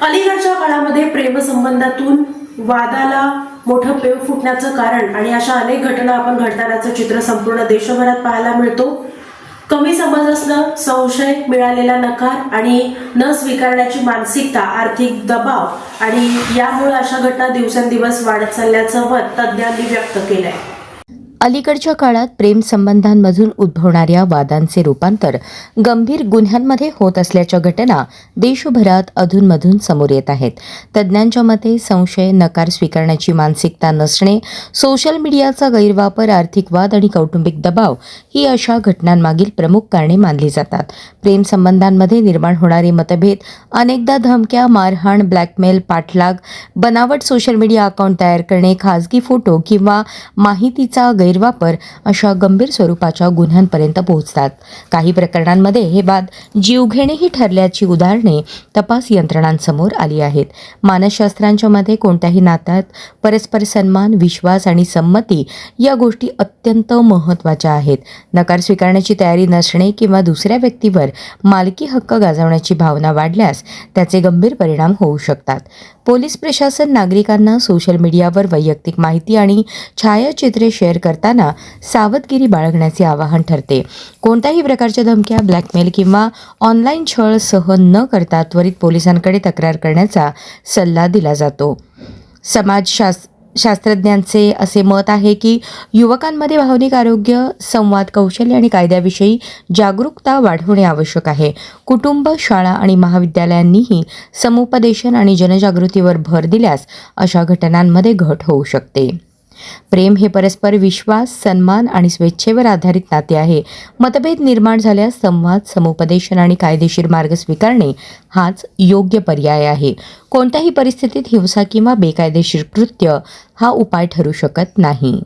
अलीकडच्या काळामध्ये प्रेमसंबंधातून वादाला मोठं पेव फुटण्याचं कारण आणि अशा अनेक घटना आपण घडतानाचं चित्र संपूर्ण देशभरात पाहायला मिळतो. कमी समज असणं, संशय, मिळालेला नकार आणि न स्वीकारण्याची मानसिकता, आर्थिक दबाव आणि यामुळे अशा घटना दिवसेंदिवस वाढत चालल्याचं मत तज्ज्ञांनी व्यक्त केलंय. अलीकडच्या काळात प्रेम संबंधांमधून उद्भवणाऱ्या वादांचे रूपांतर गंभीर गुन्ह्यांमध्ये होत असल्याच्या घटना देशभरात अधूनमधून समोर येत आहेत. तज्ज्ञांच्या मते संशय, नकार स्वीकारण्याची मानसिकता नसणे, सोशल मीडियाचा गैरवापर, आर्थिक वाद आणि कौटुंबिक दबाव ही अशा घटनांमागील प्रमुख कारणे मानली जातात. प्रेम संबंधांमध्ये निर्माण होणारे मतभेद अनेकदा धमक्या, मारहाण, ब्लॅकमेल, पाठलाग, बनावट सोशल मीडिया अकाउंट तयार करणे, खासगी फोटो किंवा माहितीचा गैरवापर अशा गंभीर स्वरूपाच्या गुन्ह्यांपर्यंत पोहोचतात. काही प्रकरणांमध्ये हे वाद जीवघेणेही ठरल्याची उदाहरणे तपास यंत्रणांसमोर आली आहेत. मानसशास्त्रांच्या मते कोणत्याही नात्यात परस्पर सन्मान, विश्वास आणि संमती या गोष्टी अत्यंत महत्त्वाच्या आहेत. नकार स्वीकारण्याची तयारी नसणे किंवा दुसऱ्या व्यक्तीवर मालकी हक्क गाजवण्याची भावना वाढल्यास त्याचे गंभीर परिणाम होऊ शकतात. पोलीस प्रशासन नागरिकांना सोशल मीडियावर वैयक्तिक माहिती आणि छायाचित्रे शेअर करताना सावधगिरी बाळगण्याचे आवाहन ठरते. कोणत्याही प्रकारच्या धमक्या, ब्लॅकमेल किंवा ऑनलाईन छळ सहन न करता त्वरित पोलिसांकडे तक्रार करण्याचा सल्ला दिला जातो. शास्त्रज्ञांचे असे मत आहे की युवकांमध्ये भावनिक आरोग्य, संवाद कौशल्य आणि कायद्याविषयी जागरूकता वाढवणे आवश्यक आहे. कुटुंब, शाळा आणि महाविद्यालयांनीही समुपदेशन आणि जनजागृतीवर भर दिल्यास अशा घटनांमध्ये घट होऊ शकते. प्रेम हे परस्पर विश्वास, सन्मान आणि स्वेच्छेवर आधारित नाते आहे. मतभेद निर्माण झाल्यास संवाद, समुपदेशन आणि कायदेशीर मार्ग स्वीकारणे हाच योग्य पर्याय आहे. कोणत्याही परिस्थितीत हिंसा किंवा बेकायदेशीर कृत्य हा उपाय ठरू शकत नाही.